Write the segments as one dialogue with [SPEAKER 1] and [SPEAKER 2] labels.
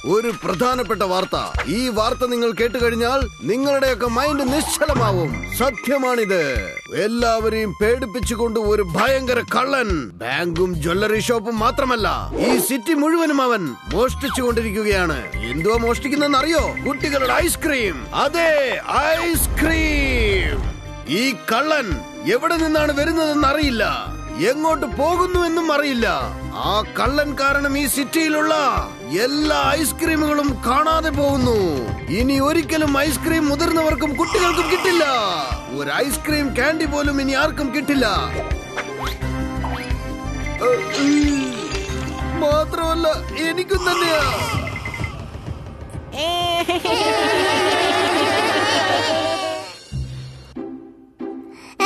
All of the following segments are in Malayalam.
[SPEAKER 1] ഒരു പ്രധാനപ്പെട്ട വാർത്ത. ഈ വാർത്ത നിങ്ങൾ കേട്ടുകഴിഞ്ഞാൽ നിങ്ങളുടെയൊക്കെ മൈൻഡ് നിശ്ചലമാവും. സത്യമാണിത്. എല്ലാവരെയും പേടിപ്പിച്ചുകൊണ്ട് ഒരു ഭയങ്കര കള്ളൻ ബാങ്കും ജ്വല്ലറി ഷോപ്പും മാത്രമല്ല, ഈ സിറ്റി മുഴുവനും അവൻ മോഷ്ടിച്ചുകൊണ്ടിരിക്കുകയാണ്. എന്തുവാ മോഷ്ടിക്കുന്നെന്ന് അറിയോ? കുട്ടികളുടെ ഐസ്ക്രീം. അതെ, ഐസ്ക്രീം. ഈ കള്ളൻ എവിടെ നിന്നാണ് വരുന്നതെന്ന് അറിയില്ല, എങ്ങോട്ട് പോകുന്നു എന്നും അറിയില്ല. ആ കള്ളൻ കാരണം ഈ സിറ്റിയിലുള്ള എല്ലാ ഐസ്ക്രീമുകളും കാണാതെ പോകുന്നു. ഇനി ഒരിക്കലും ഐസ്ക്രീം മുതിർന്നവർക്കും കുട്ടികൾക്കും കിട്ടില്ല. ഒരു ഐസ്ക്രീം കാൻഡി പോലും ഇനി ആർക്കും കിട്ടില്ല. മാത്രമല്ല എനിക്കും തന്നെയാ.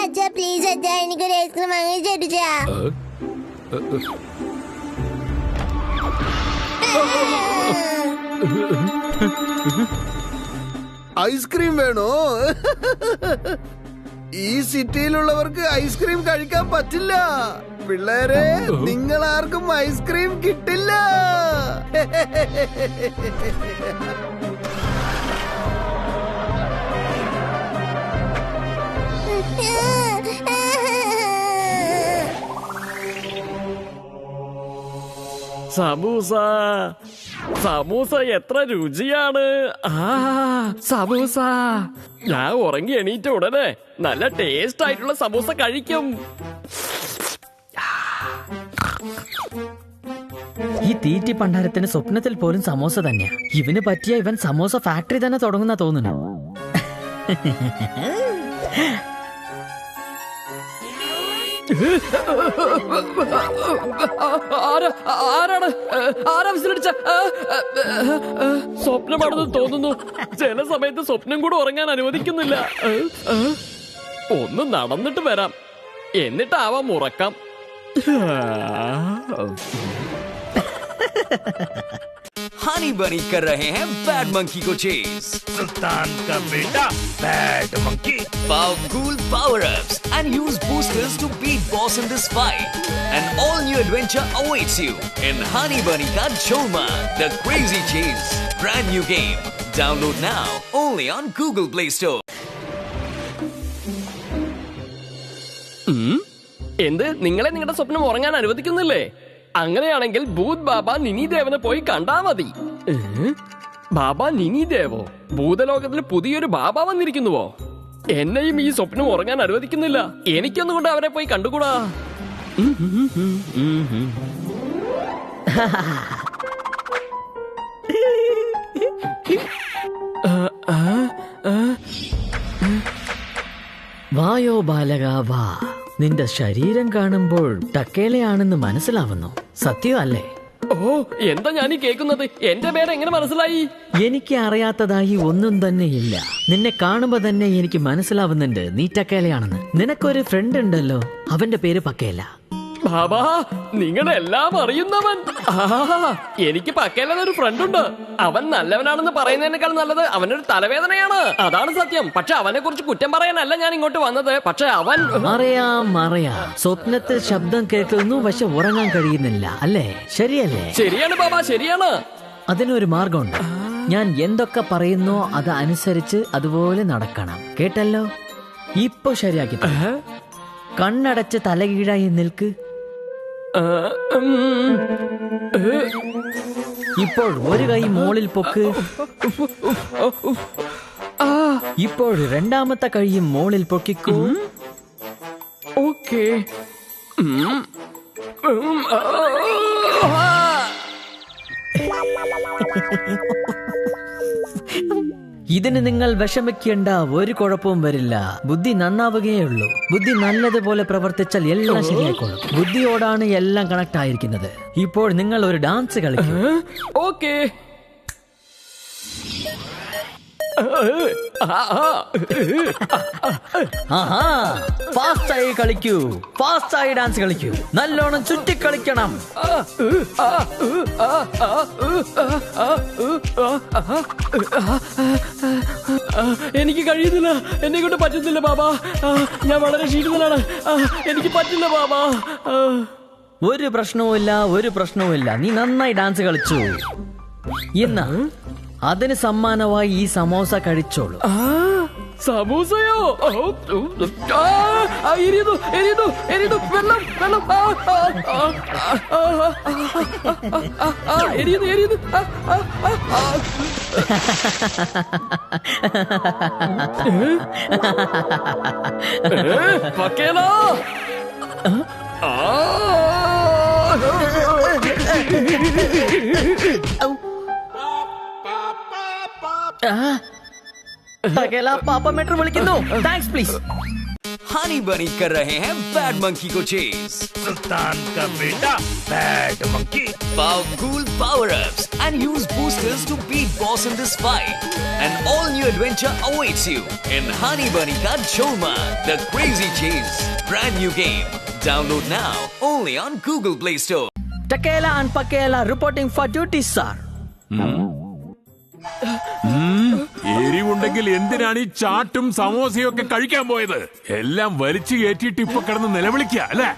[SPEAKER 2] അച്ഛാ പ്ലീസ് അച്ഛാ, എനിക്കൊരു ഐസ്ക്രീം വാങ്ങിച്ചാ.
[SPEAKER 1] ഐസ്ക്രീം വേണോ? ഈ സിറ്റിയിലുള്ളവർക്ക് ഐസ്ക്രീം കഴിക്കാൻ പറ്റില്ല. പിള്ളേരെ, നിങ്ങൾ ആർക്കും ഐസ്ക്രീം കിട്ടില്ല.
[SPEAKER 3] സമൂസ സമൂസ എത്ര രുചിയാണ്. സമൂസ. ഞാൻ ഉറങ്ങി എണീറ്റ ഉടനെ നല്ല ടേസ്റ്റ് ആയിട്ടുള്ള സമൂസ കഴിക്കും.
[SPEAKER 4] ഈ തീറ്റി പണ്ടാരത്തിന് സ്വപ്നത്തിൽ പോലും സമോസ തന്നെയാ. ഇവന് പറ്റിയ ഇവൻ സമോസ ഫാക്ടറി തന്നെ തുടങ്ങുന്ന തോന്നുന്നു.
[SPEAKER 3] ആരാണ് വിസിലടിച്ച? സ്വപ്നമാണെന്ന് തോന്നുന്നു. ചില സമയത്ത് സ്വപ്നം കൂടെ ഉറങ്ങാൻ അനുവദിക്കുന്നില്ല. ഒന്ന് നടന്നിട്ട് വരാം, എന്നിട്ടാവാം ഉറക്കം.
[SPEAKER 5] हनी बनी कर रहे हैं बैड मंकी को चेज.
[SPEAKER 6] सुल्तान का बेटा bad monkey.
[SPEAKER 5] Powerful power-ups and use boosters to beat boss in this fight. An all-new adventure awaits you in Honey Bunny Ka Choma, The Crazy Chase. Brand new game. Download now only on Google Play Store.
[SPEAKER 3] എന്ത്? നിങ്ങളെ നിങ്ങളുടെ സ്വപ്നം ഉറങ്ങാൻ അനുവദിക്കുന്നില്ലേ? അങ്ങനെയാണെങ്കിൽ ഭൂത് ബാബ നിനിദേവനെ പോയി കണ്ടാ മതി. ബാബ നിനിദേവോ? ഭൂതലോകത്തിൽ പുതിയൊരു ബാബ വന്നിരിക്കുന്നുവോ? എന്നെയും ഈ സ്വപ്നം ഉറങ്ങാൻ അനുവദിക്കുന്നില്ല. എനിക്കൊന്നുകൊണ്ട് അവരെ പോയി കണ്ടുകൂടാ.
[SPEAKER 4] വായോ ബാലക വാ. നിന്റെ ശരീരം കാണുമ്പോൾ ടക്കേലയാണെന്ന് മനസ്സിലാവുന്നു. സത്യമല്ലേ?
[SPEAKER 3] ഓ, എന്താ ഞാനീ കേൾക്കുന്നത്? എന്റെ പേര് എങ്ങനെ മനസ്സിലായി?
[SPEAKER 4] എനിക്ക് അറിയാത്തതായി ഒന്നും തന്നെ ഇല്ല. നിന്നെ കാണുമ്പോ തന്നെ എനിക്ക് മനസ്സിലാവുന്നുണ്ട് നീ ടക്കേലയാണെന്ന്. നിനക്കൊരു ഫ്രണ്ട് ഉണ്ടല്ലോ, അവന്റെ പേര് പക്കേല.
[SPEAKER 3] ബാബാ, നിങ്ങളെല്ലാം അറിയുന്നവൻ. എനിക്ക് പക്കേലൊരു ഫ്രണ്ടുണ്ട്. അവൻ നല്ലവനാണെന്ന് പറയുന്നതിനേക്കാൾ നല്ലത് അവനൊരു തലവേദനയാണ്. അതാണ് സത്യം. പക്ഷെ അവനെ കുറിച്ച് കുറ്റം പറയാനല്ല ഞാൻ ഇങ്ങോട്ട് വന്നത്. പക്ഷെ അവൻ
[SPEAKER 4] അറിയാം. സ്വപ്നത്തിൽ ശബ്ദം കേൾക്കുന്നു, പക്ഷെ ഉറങ്ങാൻ കഴിയുന്നില്ല അല്ലേ? ശരിയല്ലേ?
[SPEAKER 3] ശരിയാണ് ബാബാ, ശരിയാണ്.
[SPEAKER 4] അതിനൊരു മാർഗമുണ്ട്. ഞാൻ എന്തൊക്കെ പറയുന്നോ അത് അനുസരിച്ച് അതുപോലെ നടക്കണം. കേട്ടല്ലോ? ഇപ്പൊ ശരിയാക്കി. കണ്ണടച്ച് തലകീഴായി നിൽക്ക്. ഇപ്പോൾ ഒരു കൈ മോളിൽ പൊക്ക്. ഇപ്പോൾ രണ്ടാമത്തെ കൈയും മോളിൽ പൊക്കിക്കൂ.
[SPEAKER 3] ഓക്കേ.
[SPEAKER 4] ഇതിന് നിങ്ങൾ വിഷമിക്കേണ്ട, ഒരു കുഴപ്പവും വരില്ല. ബുദ്ധി നന്നാവുകയുള്ളൂ. ബുദ്ധി നല്ലതുപോലെ പ്രവർത്തിച്ചാൽ എല്ലാം ശരിയായിക്കോളും. ബുദ്ധിയോടാണ് എല്ലാം കണക്ട് ആയിരിക്കുന്നത്. ഇപ്പോൾ നിങ്ങൾ ഒരു ഡാൻസ് കളിക്കും.
[SPEAKER 3] ഓക്കേ.
[SPEAKER 4] ഫാസ്റ്റായി കളിക്കൂ. ഫാസ്റ്റായി ഡാൻസ് കളിക്കൂ. നല്ലോണം ചുറ്റി കളിക്കണം.
[SPEAKER 3] എനിക്ക് കഴിയുന്നില്ല, എന്നെ കൊണ്ട് പറ്റുന്നില്ല ബാബാ. ഞാൻ വളരെ ക്ഷീണിതനാണ്. എനിക്ക് പറ്റില്ല ബാബാ.
[SPEAKER 4] ഒരു പ്രശ്നവുമില്ല. നീ നന്നായി ഡാൻസ് കളിച്ചു. എന്നാ അതിന് സമ്മാനമായി ഈ സമോസ കഴിച്ചോളൂ.
[SPEAKER 3] സമൂസയോ? എരിയുന്നു എരിയുന്നു എരിയുന്നു. വെള്ളം വെള്ളം. എരിയുന്നു എരിയുന്നു. പക്കേലോ.
[SPEAKER 4] पापा मेट्रो विളിക്കുന്നു. Thanks please.
[SPEAKER 5] हनी बनी कर रहे हैं बैड मंकी को चेस.
[SPEAKER 6] सुल्तान का बेटा bad monkey.
[SPEAKER 5] Powerful power-ups and use boosters to beat boss in this fight. An all-new adventure awaits you in Honey Bunny Ka Choma, The Crazy Chase. Brand new game. Download now only on Google Play Store.
[SPEAKER 4] Takela and Pakela reporting for duty, sir.
[SPEAKER 7] എരിവുണ്ടെങ്കിൽ എന്തിനാണ് ഈ ചാട്ടും സമോസയും ഒക്കെ കഴിക്കാൻ പോയത്? എല്ലാം വലിച്ചു കയറ്റിയിട്ട് ഇപ്പൊ കിടന്ന് നിലവിളിക്കുക അല്ലേ?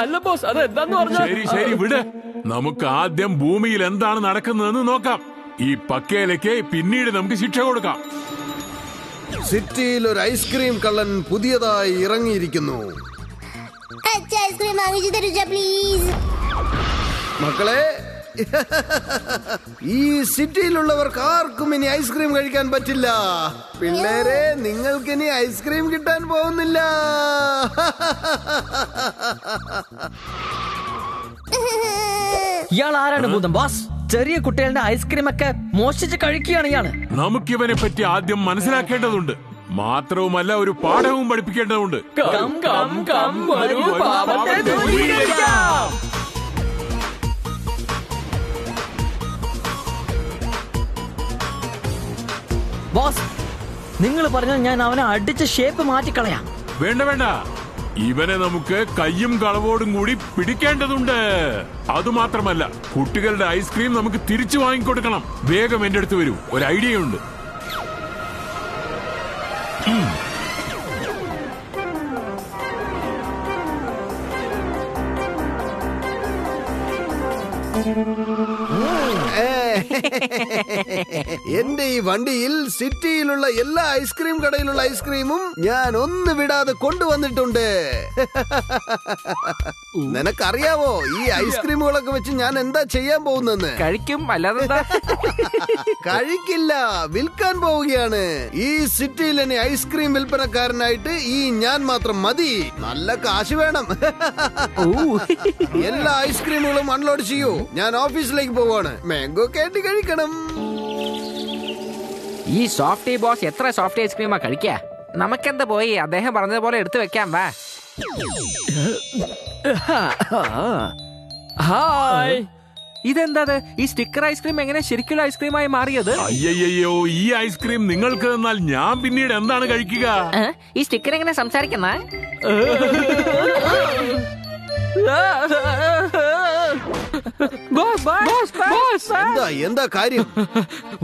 [SPEAKER 3] അല്ല ബോസ്, അത് എന്താന്ന് പറഞ്ഞാ?
[SPEAKER 7] ശരി ശരി വിട്. നമുക്ക് ആദ്യം ഭൂമിയിൽ എന്താണ് നടക്കുന്നതെന്ന് നോക്കാം. ഈ പക്കേലയ്ക്ക് പിന്നീട് നമുക്ക് ശിക്ഷ കൊടുക്കാം.
[SPEAKER 1] സിറ്റിയിൽ ഒരു ഐസ്ക്രീം കള്ളൻ പുതിയതായി ഇറങ്ങിയിരിക്കുന്നു.
[SPEAKER 2] ഐസ്ക്രീം വാങ്ങിച്ചു തരുക പ്ലീസ്.
[SPEAKER 1] മക്കളെ, ഈ സിറ്റിയിലുള്ളവർക്ക് ആർക്കും ഇനി ഐസ്ക്രീം കഴിക്കാൻ പറ്റില്ല. പിള്ളേരെ, നിങ്ങൾക്ക് ഇനി ഐസ്ക്രീം കിട്ടാൻ പോകുന്നില്ല.
[SPEAKER 4] ഇയാൾ ആരാണ് ഭൂതം ബോസ്? ചെറിയ കുട്ടികളുടെ ഐസ്ക്രീം ഒക്കെ മോഷ്ടിച്ച് കഴിക്കുകയാണ് ഇയാള്.
[SPEAKER 7] നമുക്കിവനെ പറ്റി ആദ്യം മനസ്സിലാക്കേണ്ടതുണ്ട്. മാത്രവുമല്ല ഒരു പാഠവും പഠിപ്പിക്കേണ്ടതുണ്ട്.
[SPEAKER 4] ബോസ്, നിങ്ങൾ പറഞ്ഞാൽ ഞാൻ അവനെ അടിച്ച് ഷേപ്പ് മാറ്റിക്കളയാം.
[SPEAKER 7] വേണ്ട വേണ്ട, ഇവനെ നമുക്ക് കയ്യും കളവോടും കൂടി പിടിക്കേണ്ടതുണ്ട്. അതുമാത്രമല്ല, കുട്ടികളുടെ ഐസ്ക്രീം നമുക്ക് തിരിച്ചു വാങ്ങിക്കൊടുക്കണം. വേഗം എന്റെ അടുത്ത് വരൂ, ഒരു ഐഡിയ ഉണ്ട്.
[SPEAKER 1] എന്റെ ഈ വണ്ടിയിൽ സിറ്റിയിലുള്ള എല്ലാ ഐസ്ക്രീം കടയിലുള്ള ഐസ്ക്രീമും ഞാൻ ഒന്ന് വിടാതെ കൊണ്ടുവന്നിട്ടുണ്ട്. നിനക്കറിയാവോ ഈ ഐസ്ക്രീമുകളൊക്കെ വെച്ച് ഞാൻ എന്താ ചെയ്യാൻ പോകുന്നെന്ന്?
[SPEAKER 3] കഴിക്കും, അല്ലാതെ
[SPEAKER 1] കഴിക്കില്ല, വിൽക്കാൻ പോവുകയാണ്. ഈ സിറ്റിയിൽ ഇനി ഐസ്ക്രീം വിൽപ്പനക്കാരനായിട്ട് ഈ ഞാൻ മാത്രം മതി. നല്ല കാശ് വേണം. എല്ലാ ഐസ്ക്രീമുകളും അൺലോഡ് ചെയ്യൂ. ഞാൻ ഓഫീസിലേക്ക് പോവാണ്. മാംഗോ കാൻഡി കഴിക്കണം.
[SPEAKER 8] ഈ സോഫ്റ്റ് ബോസ് എത്ര സോഫ്റ്റ് ഐസ്ക്രീമാ കഴിക്കാ? നമുക്കെന്താ പോയി അദ്ദേഹം പറഞ്ഞതുപോലെ എടുത്തു വെക്കാം. വാ.
[SPEAKER 3] ഹായ്.
[SPEAKER 8] ഇതെന്താ? ഈ സ്റ്റിക്കർ ഐസ്ക്രീം എങ്ങനെ ശരിക്കുള്ള ഐസ്ക്രീമായി മാറിയത്?
[SPEAKER 7] അയ്യോ, ഈ ഐസ്ക്രീം നിങ്ങൾക്ക് തന്നാൽ ഞാൻ പിന്നീട് എന്താണ് കഴിക്കുക?
[SPEAKER 8] ഈ സ്റ്റിക്കർ എങ്ങനെ സംസാരിക്കുന്ന?
[SPEAKER 1] എന്താ കാര്യം?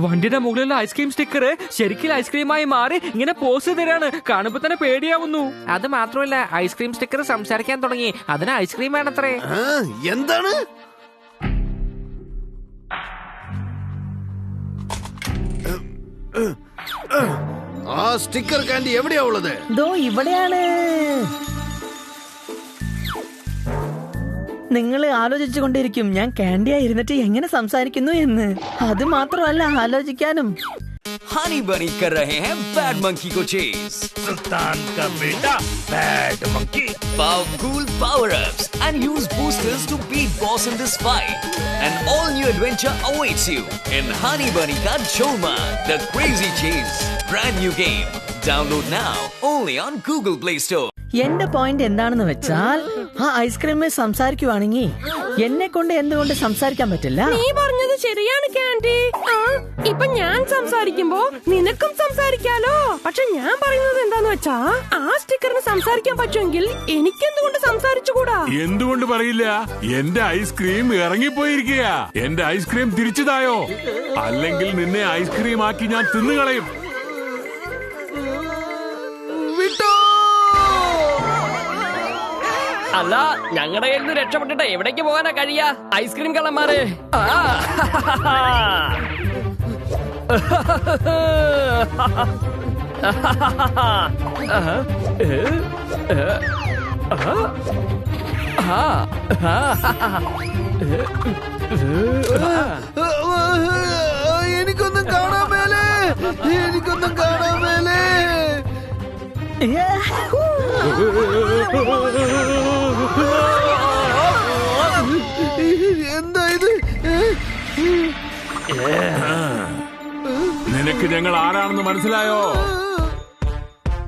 [SPEAKER 8] വണ്ടിയുടെ മുകളിലുള്ള ഐസ്ക്രീം സ്റ്റിക്കർ ശരിക്കും ഐസ്ക്രീമായി മാറി ഇങ്ങനെ പോസ് തരാണ്. കാണുമ്പോ തന്നെ പേടിയാവുന്നു. അത് മാത്രമല്ല, ഐസ്ക്രീം സ്റ്റിക്കർ സംസാരിക്കാൻ തുടങ്ങി. അതിന് ഐസ്ക്രീം വേണത്രേ.
[SPEAKER 1] എന്താണ്? ആ സ്റ്റിക്കർ കാൻഡി എവിടെയാ ഉള്ളത്?
[SPEAKER 4] ദോ ഇവിടെയാണ്. നിങ്ങൾ ആലോചിച്ചു കൊണ്ടിരിക്കും ഞാൻ കാൻഡിയായി ഇരുന്നിട്ട് എങ്ങനെ സംസാരിക്കുന്നു എന്ന്. അത് മാത്രമല്ല, ആലോചിക്കാനും.
[SPEAKER 5] हनी बनी कर रहे हैं बैड मंकी को चेस.
[SPEAKER 6] सुल्तान का बेटा bad monkey.
[SPEAKER 5] Powerful power-ups and use boosters to beat boss in this fight. An all-new adventure awaits you in Honey Bunny Ka Choma, The Crazy Chase. Brand new game. Download now only on Google Play Store.
[SPEAKER 4] എന്റെ പോയിന്റ് എന്താണെന്ന് വെച്ചാൽ, ആ ഐസ്ക്രീമിൽ സംസാരിക്കുവാണെങ്കിൽ എന്നെ കൊണ്ട് എന്തുകൊണ്ട് സംസാരിക്കാൻ പറ്റില്ല?
[SPEAKER 9] നീ പറഞ്ഞത് ശരിയാണ് കാൻഡി. ഇപ്പൊ ഞാൻ സംസാരിക്കുമ്പോ നിനക്കും സംസാരിക്കാലോ. പക്ഷെ ഞാൻ പറയുന്നത് എന്താന്ന് വെച്ചാ, ആ സ്റ്റിക്കറിന് സംസാരിക്കാൻ പറ്റുമെങ്കിൽ എനിക്കെന്തുകൊണ്ട് സംസാരിച്ചുകൂടാ?
[SPEAKER 7] എന്തുകൊണ്ട് പറയില്ല? എന്റെ ഐസ്ക്രീം ഇറങ്ങിപ്പോയിരിക്കുക. എന്റെ ഐസ്ക്രീം തിരിച്ചതായോ? അല്ലെങ്കിൽ നിന്നെ ഐസ്ക്രീം ആക്കി ഞാൻ തിന്നുകളയും.
[SPEAKER 3] അല്ല, ഞങ്ങളുടെ കയ്യിൽ നിന്ന് രക്ഷപ്പെട്ടിട്ട് എവിടേക്ക് പോകാനാ കഴിയാ? ഐസ്ക്രീം കള്ളന്മാരെ!
[SPEAKER 1] എനിക്കൊന്നും കാണാൻ മേലേ, എനിക്കൊന്നും കാണാൻ മേലേ. എന്താ ഇത്?
[SPEAKER 7] നിനക്ക് ഞങ്ങൾ ആരാണെന്ന് മനസ്സിലായോ?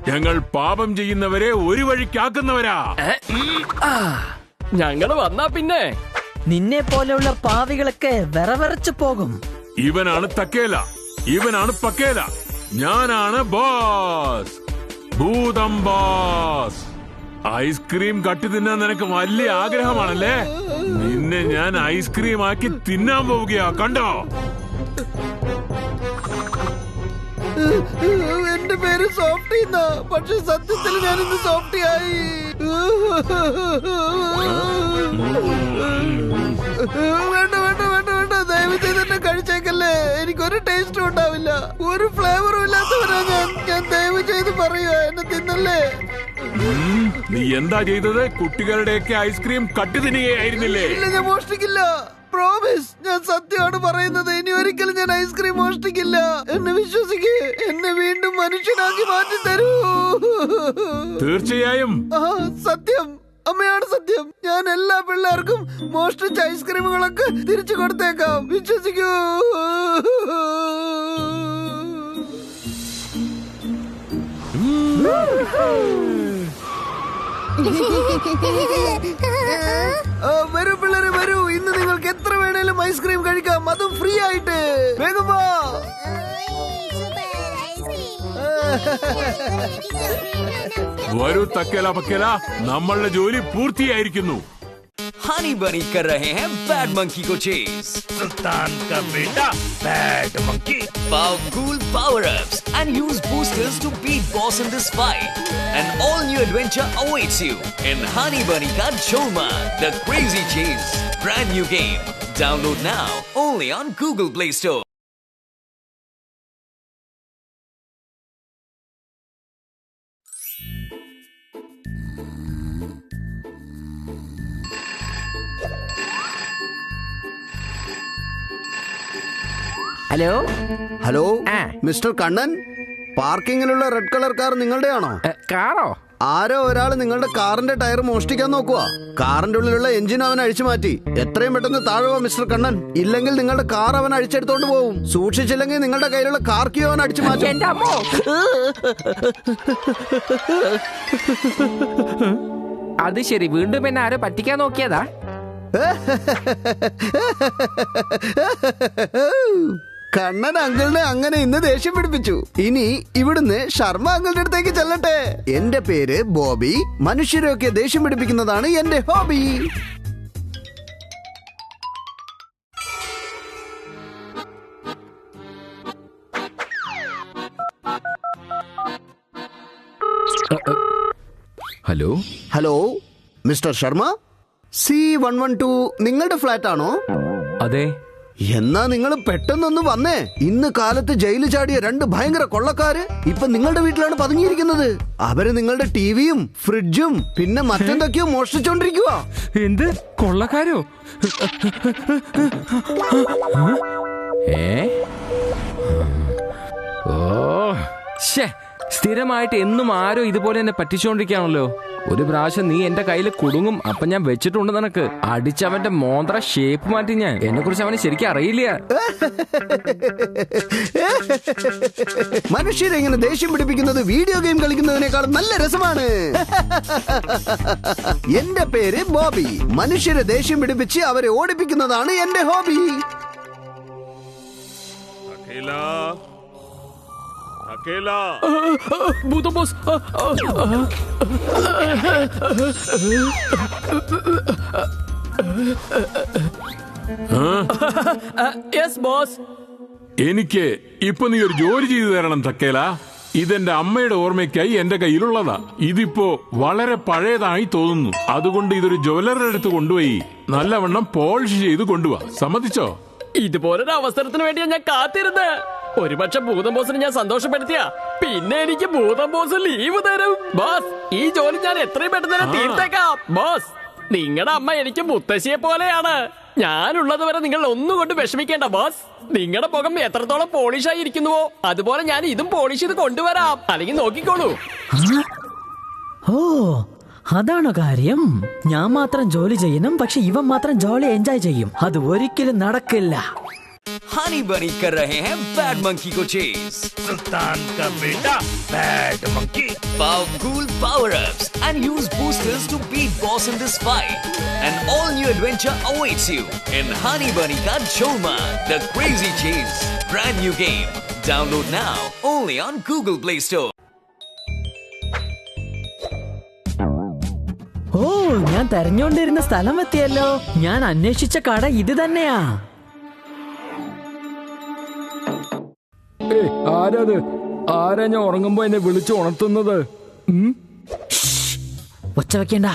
[SPEAKER 7] ഞങ്ങൾ പാപം ചെയ്യുന്നവരെ ഒരു വഴിക്കാക്കുന്നവരാ.
[SPEAKER 3] ഞങ്ങള് വന്നാ പിന്നെ
[SPEAKER 4] നിന്നെ പോലെയുള്ള പാവികളൊക്കെ വിറവിറച്ചു പോകും.
[SPEAKER 7] ഇവനാണ് തക്കേല, ഇവനാണ് പക്കേല, ഞാനാണ് ബോസ്, ഭൂതം ബോസ്. ഐസ്ക്രീം കട്ടി തിന്നാൻ നിനക്ക് വലിയ ആഗ്രഹമാണല്ലേ? നിന്നെ ഞാൻ ഐസ്ക്രീം ആക്കി തിന്നാൻ പോവുകയാ, കണ്ടോ?
[SPEAKER 1] എന്റെ പേര് സോഫ്റ്റി എന്നാ, പക്ഷെ സത്യത്തിൽ ഞാനിന്ന് സോഫ്റ്റി ആയി. വേണ്ട വേണ്ട വേണ്ട വേണ്ട, ദയവ് ചെയ്ത് എന്നെ കഴിച്ചേക്കല്ലേ. എനിക്കൊരു ടേസ്റ്റും ഉണ്ടാവില്ല, ഒരു ഫ്ലേവറും ഇല്ലാത്തവരാ ഞാൻ ദയവ് ചെയ്ത് പറയുക, എന്നെ തിന്നല്ലേ.
[SPEAKER 7] നീ എന്താ ചെയ്തത്? കുട്ടികളുടെയൊക്കെ ഐസ്ക്രീം കട്ടി തിന്നുകയായിരുന്നില്ലേ?
[SPEAKER 1] ഇല്ല, ഞാൻ മോഷ്ടിക്കില്ല, പ്രോമിസ്. ഞാൻ സത്യമാണ് പറയുന്നത്. ഇനി ഒരിക്കലും ഞാൻ ഐസ്ക്രീം മോഷ്ടിക്കില്ല. എന്നെ വിശ്വസിക്ക്, എന്നെ വീണ്ടും മനുഷ്യനാക്കി മാറ്റി തരൂ.
[SPEAKER 7] തീർച്ചയായും
[SPEAKER 1] സത്യം, അമ്മയാണ് സത്യം. ഞാൻ എല്ലാ പിള്ളേർക്കും മോഷ്ടിച്ച ഐസ്ക്രീമുകളൊക്കെ തിരിച്ചു കൊടുത്തേക്കാം, വിശ്വസിക്കൂ. വരൂ പിള്ളേരെ വരൂ, ഇന്ന് നിങ്ങൾക്ക് എത്ര വേണേലും ഐസ്ക്രീം കഴിക്കാം, അതും ഫ്രീ ആയിട്ട്. വേഗം വാ.
[SPEAKER 7] വരൂ തക്കേല പക്കേല, നമ്മളുടെ ജോലി പൂർത്തിയായിരിക്കുന്നു.
[SPEAKER 5] हनी बनी कर रहे हैं बैड मंकी को चेस.
[SPEAKER 6] सुल्तान का बेटा bad monkey.
[SPEAKER 5] Powerful power-ups and use boosters to beat boss in this fight. An all-new adventure awaits you in Honey Bunny Ka Choma, The Crazy Chase. Brand new game. Download now only on Google Play Store.
[SPEAKER 8] Hello
[SPEAKER 1] hello mister Kannan, പാർക്കിങ്ങിലുള്ള റെഡ് കളർ കാർ നിങ്ങളുടെയാണോ?
[SPEAKER 8] കാറോ?
[SPEAKER 1] ആരോ ഒരാൾ നിങ്ങളുടെ കാറിന്റെ ടയർ മോഷ്ടിക്കാൻ നോക്കുക. കാറിന്റെ ഉള്ളിലുള്ള എഞ്ചിൻ അവൻ അഴിച്ചു മാറ്റി. എത്രയും പെട്ടെന്ന് താഴെ മിസ്റ്റർ കണ്ണൻ, ഇല്ലെങ്കിൽ നിങ്ങളുടെ കാർ അവൻ അഴിച്ചെടുത്തോണ്ട് പോകും. സൂക്ഷിച്ചില്ലെങ്കിൽ നിങ്ങളുടെ കയ്യിലുള്ള കാർ കീ അവൻ അടിച്ചു മാറ്റും.
[SPEAKER 8] അത് ശരി, വീണ്ടും എന്നെ ആരോ പറ്റിക്കാൻ നോക്കിയതാ?
[SPEAKER 1] കണ്ണൻ അങ്കിളിനെ അങ്ങനെ ഇന്ന് ദേഷ്യം പിടിപ്പിച്ചു. ഇനി ഇവിടുന്ന് ശർമ്മ അങ്കിളുടെ അടുത്തേക്ക് ചെല്ലട്ടെ. എന്റെ പേര് ബോബി. മനുഷ്യരെയൊക്കെ ദേഷ്യം പിടിപ്പിക്കുന്നതാണ് എന്റെ hobby.
[SPEAKER 10] Hello
[SPEAKER 1] hello mister Sharma, C112 നിങ്ങളുടെ ഫ്ലാറ്റ് ആണോ?
[SPEAKER 10] അതെ.
[SPEAKER 1] എന്നാ നിങ്ങൾ പെട്ടെന്നൊന്ന് വന്നേ. ഇന്ന് കാലത്ത് ജയിലിൽ ചാടിയ 2 ഭയങ്കര കൊള്ളക്കാര് ഇപ്പൊ നിങ്ങളുടെ വീട്ടിലാണ് പതുങ്ങിയിരിക്കുന്നത്. അവര് നിങ്ങളുടെ ടിവിയും ഫ്രിഡ്ജും പിന്നെ മറ്റെന്തൊക്കെയോ മോഷ്ടിച്ചോണ്ടിരിക്കുക.
[SPEAKER 8] എന്ത് കൊള്ളക്കാരോ? സ്ഥിരമായിട്ട് എന്നും ആരോ ഇതുപോലെ എന്നെ പറ്റിച്ചോണ്ടിരിക്കാണല്ലോ. ഒരു പ്രാവശ്യം നീ എന്റെ കയ്യിൽ കുടുങ്ങും. അപ്പൊ ഞാൻ വെച്ചിട്ടുണ്ട് നിനക്ക്. അടിച്ചവന്റെ മോന്ത്ര ഷേപ്പ് മാറ്റി ഞാൻ. എന്നെ കുറിച്ച് അവന് ശരിക്കും അറിയില്ല.
[SPEAKER 1] മനുഷ്യരെ ഇങ്ങനെ ദേഷ്യം പിടിപ്പിക്കുന്നത് വീഡിയോ ഗെയിം കളിക്കുന്നതിനേക്കാൾ നല്ല രസമാണ്. എന്റെ പേര് ബോബി. മനുഷ്യരെ ദേഷ്യം പിടിപ്പിച്ച് അവരെ ഓടിപ്പിക്കുന്നതാണ് എന്റെ ഹോബി.
[SPEAKER 7] അക്കേല
[SPEAKER 3] ഭൂതം ബോസ്. Yes boss.
[SPEAKER 7] എനിക്ക് ഇപ്പൊ നീ ഒരു ജോലി ചെയ്തു തരണം തക്കേല. ഇതെന്റെ അമ്മയുടെ ഓർമ്മയ്ക്കായി എന്റെ കയ്യിലുള്ളതാ. ഇതിപ്പോ വളരെ പഴയതായി തോന്നുന്നു. അതുകൊണ്ട് ഇതൊരു ജ്വല്ലറുടെ അടുത്ത് കൊണ്ടുപോയി നല്ലവണ്ണം പോളിഷ് ചെയ്ത് കൊണ്ടുപോവാ. സമ്മതിച്ചോ?
[SPEAKER 3] ഇതുപോലൊരു അവസരത്തിന് വേണ്ടിയാ ഞാൻ കാത്തിരുന്നത്. ഒരുപക്ഷെ ഭൂതം ബോസിനെ ഞാൻ സന്തോഷപ്പെടുത്തിയ പിന്നെ എനിക്ക് ഭൂതം ബോസ് ലീവ് തരും. ബോസ്, ഈ ജോലി ഞാൻ എത്രയും പെട്ടെന്ന് തന്നെ തീർത്തേക്കാം. ബോസ്, നിങ്ങളുടെ അമ്മ എനിക്ക് മുത്തശ്ശിയെ പോലെയാണ്. ഞാനുള്ളത് വരെ നിങ്ങൾ ഒന്നുകൊണ്ട് വിഷമിക്കേണ്ട ബോസ്. നിങ്ങളുടെ മുഖം എത്രത്തോളം പോളിഷായി ഇരിക്കുന്നുവോ അതുപോലെ ഞാൻ ഇതും പോളിഷ് ചെയ്ത് കൊണ്ടുവരാം. അല്ലെങ്കിൽ നോക്കിക്കോളൂ.
[SPEAKER 4] ഓ, അതാണോ കാര്യം? ഞാൻ മാത്രം ജോലി ചെയ്യണം, പക്ഷെ ഇവൻ മാത്രം ജോലി എൻജോയ് ചെയ്യും. അത് ഒരിക്കലും നടക്കില്ല.
[SPEAKER 5] हनी बनी कर रहे हैं बैड मंकी को चेस.
[SPEAKER 6] सुल्तान का बेटा bad monkey.
[SPEAKER 5] Powerful power-ups and use boosters to beat boss in this fight. An all-new adventure awaits you in Honey Bunny Ka Choma, The Crazy Chase. Brand new game. Download now only on Google Play Store.
[SPEAKER 4] ഓ, ഞാൻ തെരഞ്ഞുകൊണ്ടിരുന്ന സ്ഥലം എത്തിയല്ലോ. ഞാൻ അന്വേഷിച്ച കട ഇത് തന്നെയാ.
[SPEAKER 10] ആരത്? ആരാ ഞാൻ ഉറങ്ങുമ്പോ എന്നെ വിളിച്ചു ഉണർത്തുന്നത്?
[SPEAKER 4] ഒച്ച വെക്കണ്ട.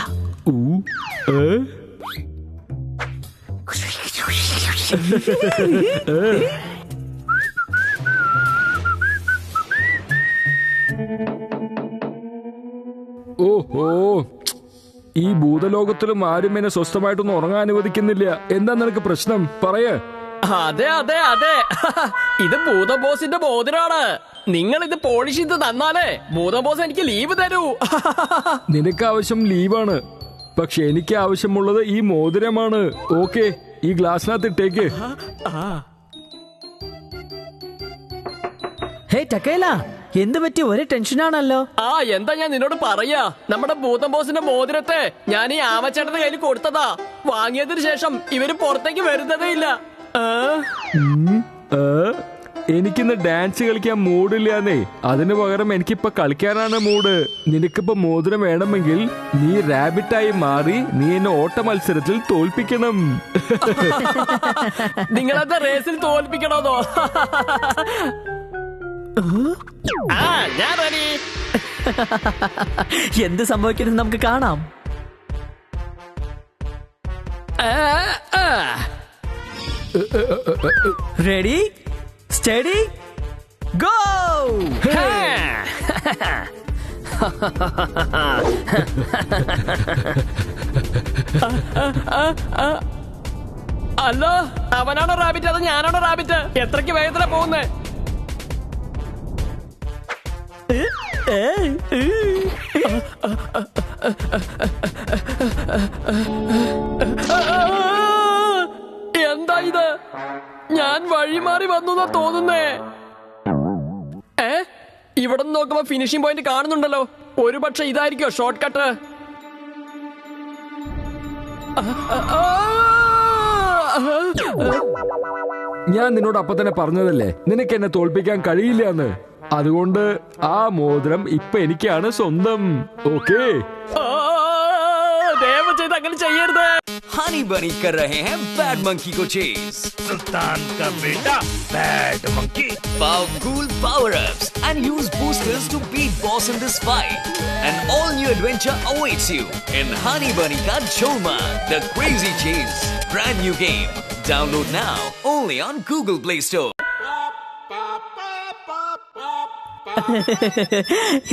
[SPEAKER 10] ഓഹോ, ഈ ഭൂതലോകത്തിലും ആരും എന്നെ സ്വസ്ഥമായിട്ടൊന്നും ഉറങ്ങാൻ അനുവദിക്കുന്നില്ല. എന്താ നിനക്ക് പ്രശ്നം? പറയേ.
[SPEAKER 3] അതെ അതെ അതെ, ഇത് ഭൂതം ബോസിന്റെ മോതിരാണ്. നിങ്ങൾ ഇത് പോളിഷ് ചെയ്ത് തന്നാലേ ഭൂതം ബോസ് എനിക്ക് ലീവ് തരൂ.
[SPEAKER 10] നിനക്ക് ആവശ്യം ലീവാണ്, പക്ഷെ എനിക്ക് ആവശ്യമുള്ളത് ഈ മോതിരമാണ്. ഓക്കെ, ഈ ഗ്ലാസിനകത്ത് ഇട്ടേക്ക്.
[SPEAKER 4] ഹേ ടക്കേല, എന്ത് പറ്റി? ഒരേ ടെൻഷനാണല്ലോ.
[SPEAKER 3] എന്താ ഞാൻ നിന്നോട് പറയാ, നമ്മുടെ ഭൂതം ബോസിന്റെ മോതിരത്തെ ഞാൻ ഈ ആമച്ചേട്ടന്റെ കയ്യിൽ കൊടുത്തതാ. വാങ്ങിയതിനു ശേഷം ഇവര് പുറത്തേക്ക് വരുന്നതേ ഇല്ല.
[SPEAKER 10] എനിക്കിന്ന് ഡാൻസ് കളിക്കാൻ മൂഡില്ലാന്നേ. അതിനു പകരം എനിക്കിപ്പോ കളിക്കാനാണ് മൂഡ്. നിനക്കിപ്പോ മോതിരം വേണമെങ്കിൽ നീ റാബിറ്റായി മാറി നീ എന്നെ ഓട്ട മത്സരത്തിൽ തോൽപ്പിക്കണം.
[SPEAKER 3] നിങ്ങളെന്താ റേസിൽ തോൽപ്പിക്കണോന്നോ? ഞാൻ റെഡി.
[SPEAKER 4] എന്ത് സംഭവിക്കുന്നത് നമുക്ക് കാണാം. Ready, study, go.
[SPEAKER 3] അല്ല, അവനാണോ റാബിറ്റ് അതോ ഞാനാണോ റാബിറ്റ്? എത്രയ്ക്ക് വേഗത്തിലാ പോകുന്നേ? എന്താ ഇത്? ഞാൻ വഴിമാറി വന്നു തോന്നുന്നേ. ഇവിടെ നിന്ന് നോക്കുമ്പോ ഫിനിഷിംഗ് പോയിന്റ് കാണുന്നുണ്ടല്ലോ. ഒരുപക്ഷെ ഇതായിരിക്കോ ഷോർട്ട് കട്ട്?
[SPEAKER 10] ഞാൻ നിന്നോട് അപ്പൊ തന്നെ പറഞ്ഞതല്ലേ നിനക്ക് എന്നെ തോൽപ്പിക്കാൻ കഴിയില്ല എന്ന്. അതുകൊണ്ട് ആ മോതിരം ഇപ്പൊ എനിക്കാണ് സ്വന്തം. ഓക്കേ,
[SPEAKER 3] ദയവ് ചെയ്ത് അങ്ങനെ ചെയ്യരുത്.
[SPEAKER 5] हनी बनी कर रहे हैं बैड मंकी को चेस.
[SPEAKER 6] सुल्तान का बेटा bad monkey.
[SPEAKER 5] Powerful power-ups and use boosters to beat boss in this fight. An all-new adventure awaits you in Honey Bunny Ka Choma, The Crazy Chase. Brand new game. Download now only on Google Play Store.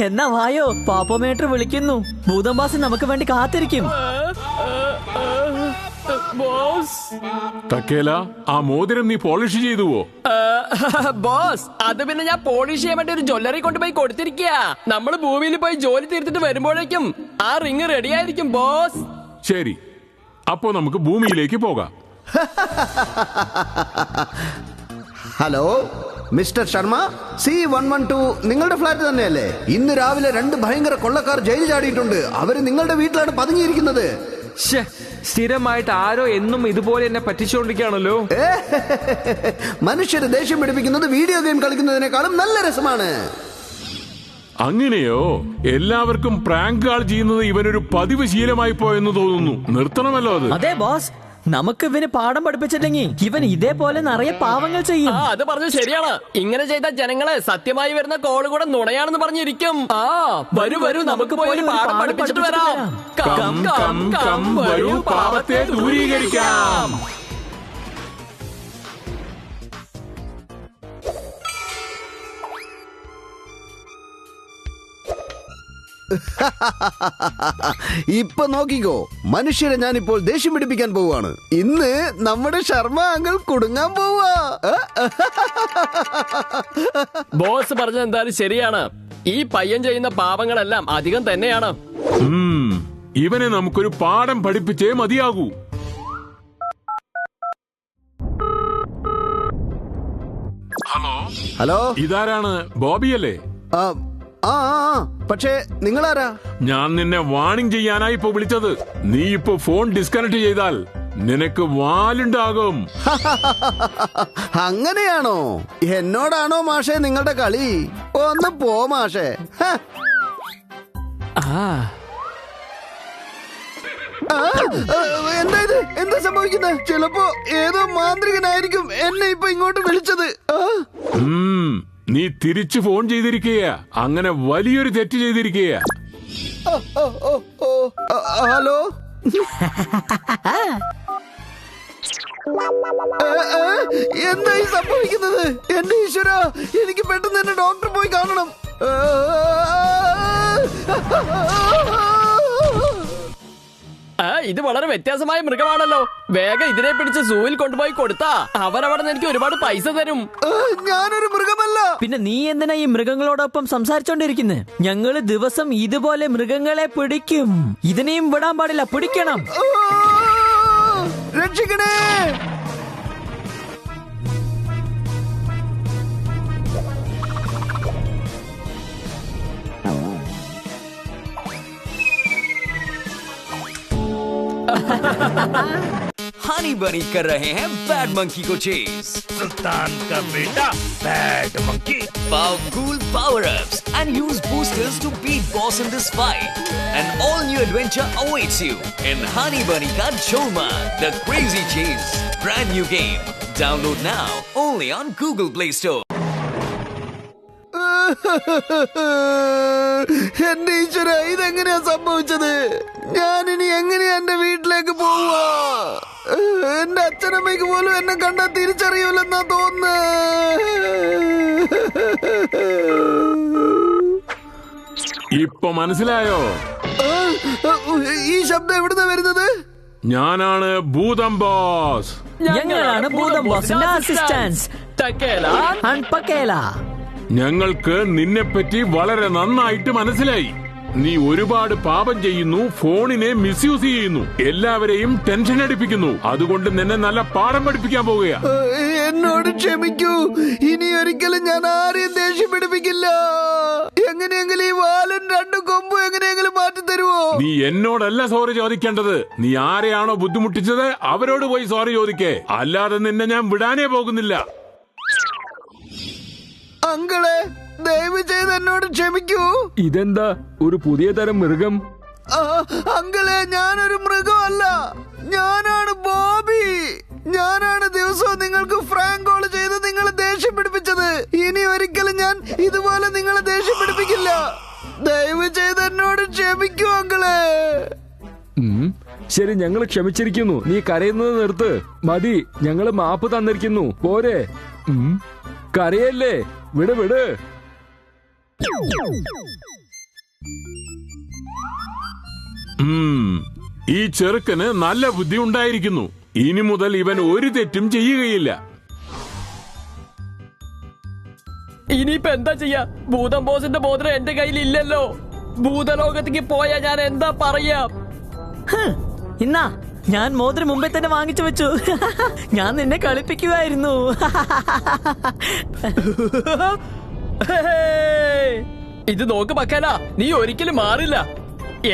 [SPEAKER 4] എന്നാ വായോ, പാപ്പോമേറ്റർ വിളിക്കുന്നു. ഭൂതംബാസ് നമുക്ക് വേണ്ടി കാത്തിരിക്കും.
[SPEAKER 7] ടക്കേല, ആ മോതിരം നീ പോളിഷ് ചെയ്തുവോ?
[SPEAKER 3] ബോസ്, അത് പിന്നെ ഞാൻ പോളിഷ് ചെയ്യാൻ വേണ്ടി ഒരു ജ്വല്ലറി കൊണ്ടുപോയി കൊടുത്തിരിക്കുക. നമ്മള് ഭൂമിയിൽ പോയി ജോലി തീർത്തിട്ട് വരുമ്പോഴേക്കും ആ റിങ് റെഡി ആയിരിക്കും ബോസ്.
[SPEAKER 7] ശരി, അപ്പോ നമുക്ക് ഭൂമിയിലേക്ക് പോകാം.
[SPEAKER 1] ഹലോ മിസ്റ്റർ ശർമ്മ, C112 നിങ്ങളുടെ ഫ്ലാറ്റ് തന്നെയല്ലേ? ഇന്ന് രാവിലെ 2 ഭയങ്കര കൊള്ളക്കാർ ജയിലിൽ ചാടിയിട്ടുണ്ട്. അവര് നിങ്ങളുടെ വീട്ടിലാണ് പതുങ്ങിയിരിക്കുന്നത്.
[SPEAKER 10] സ്ഥിരമായിട്ട് ആരോ എന്നും ഇതുപോലെ എന്നെ പറ്റിച്ചുകൊണ്ടിരിക്കുകയാണല്ലോ.
[SPEAKER 1] മനുഷ്യരെ ദേഷ്യം പിടിപ്പിക്കുന്നത് വീഡിയോ ഗെയിം കളിക്കുന്നതിനേക്കാളും നല്ല രസമാണ്.
[SPEAKER 7] അങ്ങനെയോ? എല്ലാവർക്കും പ്രാങ്ക് കാൾ ചെയ്യുന്നത് ഇവനൊരു പതിവ് ശീലമായി പോയെന്ന് തോന്നുന്നു. നിർത്തണമല്ലോ അത്.
[SPEAKER 4] അതെ ബോസ്, നമുക്ക് ഇവന് പാഠം പഠിപ്പിച്ചില്ലെങ്കിൽ ഇവൻ ഇതേപോലെ നിറയെ പാവങ്ങൾ ചെയ്യും.
[SPEAKER 3] അത് പറഞ്ഞു ശരിയാണ്. ഇങ്ങനെ ചെയ്ത ജനങ്ങളെ സത്യമായി വരുന്ന കോള് കൂടെ നുണയാണെന്ന് പറഞ്ഞിരിക്കും. വരൂ വരൂ, നമുക്ക് പോയി പാഠം പഠിപ്പിച്ചിട്ട് വരാം. കം കം കം, വരൂ പാപത്തെ ദൂരീകരിക്കാം.
[SPEAKER 1] ഇപ്പൊ നോക്കിക്കോ, മനുഷ്യരെ ഞാനിപ്പോൾ ദേഷ്യം പിടിപ്പിക്കാൻ പോവാണ്. ഇന്ന് നമ്മുടെ ശർമ്മ അങ്കിൾ കുടുങ്ങാൻ പോവാ.
[SPEAKER 3] ബോസ് പറഞ്ഞത് എന്തായാലും ശരിയാണ്. ഈ പയ്യൻ ചെയ്യുന്ന പാപങ്ങളെല്ലാം അധികം തന്നെയാണ്.
[SPEAKER 7] ഇവനെ നമുക്കൊരു പാഠം പഠിപ്പിച്ചേ മതിയാകൂ.
[SPEAKER 1] ഹലോ,
[SPEAKER 7] ഇതാരാണ്? ബോബിയല്ലേ?
[SPEAKER 1] പക്ഷേ നിങ്ങളാരാ?
[SPEAKER 7] ഞാൻ നിന്നെ വാണിംഗ് ചെയ്യാനായി ഇപ്പൊ വിളിച്ചത്. നീ ഇപ്പൊ ഫോൺ ഡിസ്കണക്ട് ചെയ്താൽ നിനക്ക് വാലുണ്ടാകും.
[SPEAKER 1] അങ്ങനെയാണോ? എന്നോടാണോ മാഷേ നിങ്ങളുടെ കളി? ഒന്ന് പോ മാഷേ. എന്താ ഇത്? എന്താ സംഭവിക്കുന്നത്? ചിലപ്പോ ഏതോ മാന്ത്രികനായിരിക്കും എന്നെ ഇപ്പൊ ഇങ്ങോട്ട് വിളിച്ചത്.
[SPEAKER 7] നീ തിരിച്ചു ഫോൺ ചെയ്തിരിക്കുകയാ. അങ്ങനെ വലിയൊരു തെറ്റ് ചെയ്തിരിക്കുകയാ.
[SPEAKER 1] ഹലോ, എന്തായി സംഭവിക്കുന്നത്? എന്റെ ഈശ്വര, എനിക്ക് പെട്ടെന്ന് എന്നെ ഡോക്ടർ പോയി കാണണം.
[SPEAKER 3] ഇത് വളരെ വ്യത്യാസമായ മൃഗമാണല്ലോ. വേഗം ഇതിനെ പിടിച്ച് സൂവിൽ കൊണ്ടുപോയി കൊടുത്താ അവരവിടെ നിന്ന് എനിക്ക് ഒരുപാട് പൈസ തരും.
[SPEAKER 1] ഞാനൊരു മൃഗമല്ല.
[SPEAKER 4] പിന്നെ നീ എന്തിനാ ഈ മൃഗങ്ങളോടൊപ്പം സംസാരിച്ചോണ്ടിരിക്കുന്നത്? ഞങ്ങള് ദിവസം ഇതുപോലെ മൃഗങ്ങളെ പിടിക്കും. ഇതിനെയും വിടാൻ പാടില്ല, പിടിക്കണം.
[SPEAKER 1] രക്ഷിക്കണേ.
[SPEAKER 5] हनी बनी कर रहे हैं बैड मंकी को चेस.
[SPEAKER 6] सुल्तान का बेटा bad monkey.
[SPEAKER 5] Powerful power-ups and use boosters to beat boss in this fight. An all-new adventure awaits you in Honey Bunny Ka Choma, the Crazy Chase. Brand new game. Download now only on Google Play Store.
[SPEAKER 1] എന്റെ ഈശ്വര, ഇതെങ്ങനെയാ സംഭവിച്ചത്? ഞാനിനി എങ്ങനെയാ എന്റെ വീട്ടിലേക്ക് പോവാ? എന്റെ അച്ഛനമ്മയ്ക്ക് പോലും എന്നെ കണ്ടാ തിരിച്ചറിയൂലെന്നാ തോന്നുന്നത്.
[SPEAKER 7] ഇപ്പൊ മനസ്സിലായോ?
[SPEAKER 1] ഈ ശബ്ദം എവിടുന്നാ വരുന്നത്?
[SPEAKER 7] ഞാനാണ് ഭൂതം ബോസ്.
[SPEAKER 4] ഞങ്ങളാണ് ഭൂതം ബോസിന്റെ അസിസ്റ്റൻസ് ടക്കേല ആൻഡ് പക്കേല.
[SPEAKER 7] ഞങ്ങൾക്ക് നിന്നെപ്പറ്റി വളരെ നന്നായിട്ട് മനസ്സിലായി. നീ ഒരുപാട് പാപം ചെയ്യുന്നു, ഫോണിനെ മിസ്യൂസ് ചെയ്യുന്നു, എല്ലാവരെയും ടെൻഷൻ അടിപ്പിക്കുന്നു. അതുകൊണ്ട് നിന്നെ നല്ല പാഠം പഠിപ്പിക്കാൻ പോവുകയാ.
[SPEAKER 1] എന്നോട് ക്ഷമിക്കൂ. ഇനി ഒരിക്കലും ഞാൻ ആരെയും ദേഷ്യം പിടിപ്പിക്കില്ല. എങ്ങനെയെങ്കിലും ഈ വാലും രണ്ടു കൊമ്പും എങ്ങനെയെങ്കിലും മാറ്റി തരുമോ?
[SPEAKER 7] നീ എന്നോടല്ല സോറി ചോദിക്കേണ്ടത്. നീ ആരെയാണോ ബുദ്ധിമുട്ടിച്ചത് അവരോട് പോയി സോറി ചോദിക്കേ. അല്ലാതെ നിന്നെ ഞാൻ വിടാനേ പോകുന്നില്ല.
[SPEAKER 1] അങ്കിളെ, ദയവ് ചെയ്ത് എന്നോട് ക്ഷമിക്കൂ.
[SPEAKER 10] ഇതെന്താ ഒരു പുതിയ തരം മൃഗം?
[SPEAKER 1] അങ്കിളെ, ഞാനൊരു മൃഗമല്ല, ഞാനാണ് ബോബി. ഞാനാണ് ദിവസവും നിങ്ങൾക്ക് ഫ്രാങ്ക് കോൾ ചെയ്ത് നിങ്ങളെ ദേഷ്യം പിടിപ്പിച്ചത്. ഇനി ഒരിക്കലും ഞാൻ ഇതുപോലെ നിങ്ങളെ ദേഷ്യം പിടിപ്പിക്കില്ല. ദയവ് ചെയ്ത് എന്നോട് ക്ഷമിക്കൂ അങ്കിളെ.
[SPEAKER 10] ശരി, ഞങ്ങൾ ക്ഷമിച്ചിരിക്കുന്നു. നീ കരയുന്നത് നിർത്ത്. മതി, ഞങ്ങള് മാപ്പ് തന്നിരിക്കുന്നു. പോരെ? കരയല്ലേ, വിട് വിട്.
[SPEAKER 7] ഈ ചെറുക്കന് നല്ല ബുദ്ധി ഉണ്ടായിരിക്കുന്നു. ഇനി മുതൽ ഇവൻ ഒരു തെറ്റും ചെയ്യുകയില്ല.
[SPEAKER 3] ഇനിയിപ്പോ എന്താ ചെയ്യാ? ഭൂതം ബോസിന്റെ മോതിരം എന്റെ കയ്യിൽ ഇല്ലല്ലോ. ഭൂതലോകത്തേക്ക് പോയാ ഞാൻ എന്താ പറയാ?
[SPEAKER 4] ഇന്നാ ഞാൻ മോതിരം മുമ്പേ തന്നെ വാങ്ങിച്ചു വെച്ചു. ഞാൻ നിന്നെ കളിപ്പിക്കുമായിരുന്നു.
[SPEAKER 3] ഇത് നോക്ക് പക്കല, നീ ഒരിക്കലും മാറില്ല.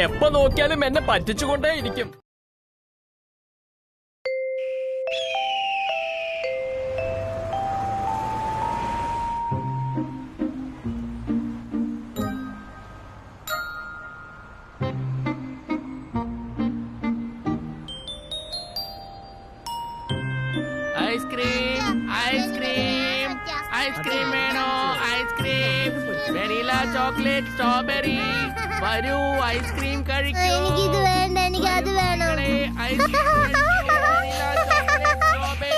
[SPEAKER 3] എപ്പോ നോക്കിയാലും എന്നെ പറ്റിച്ചുകൊണ്ടേ ഇരിക്കും.
[SPEAKER 8] ഐസ്ക്രീം ഐസ്ക്രീം ഐസ്ക്രീം വേണോ? Ice cream vanilla chocolate strawberry. വരൂ ഐസ്ക്രീം കഴിക്കൂ.
[SPEAKER 2] എനിക്കിത് വേണ്ട, എനിക്ക് അത് വേണം.
[SPEAKER 8] Ice cream vanilla chocolate strawberry.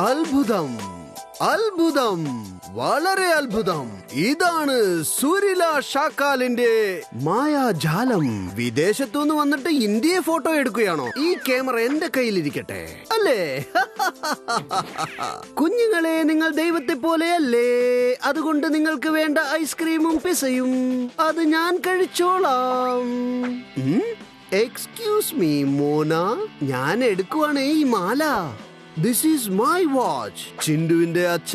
[SPEAKER 1] അത്ഭുതം, അത്ഭുതം, വളരെ അത്ഭുതം. ഇതാണ് സുരില ഷാക്കാലിന്റെ മായാജാലം. വിദേശത്തുനിന്ന് വന്നിട്ട് ഇന്ത്യയെ ഫോട്ടോ എടുക്കുകയാണോ? ഈ ക്യാമറ എന്റെ കയ്യിലിരിക്കട്ടെ, അല്ലേ? കുഞ്ഞുങ്ങളെ, നിങ്ങൾ ദൈവത്തെ പോലെയല്ലേ? അതുകൊണ്ട് നിങ്ങൾക്ക് വേണ്ട ഐസ്ക്രീമും പിസയും അത് ഞാൻ കഴിച്ചോളാം. എക്സ്ക്യൂസ് മീ മോന, ഞാൻ എടുക്കുവാണ് ഈ മാല. This is my watch. ചിണ്ടുവിന്റെ അച്ഛ.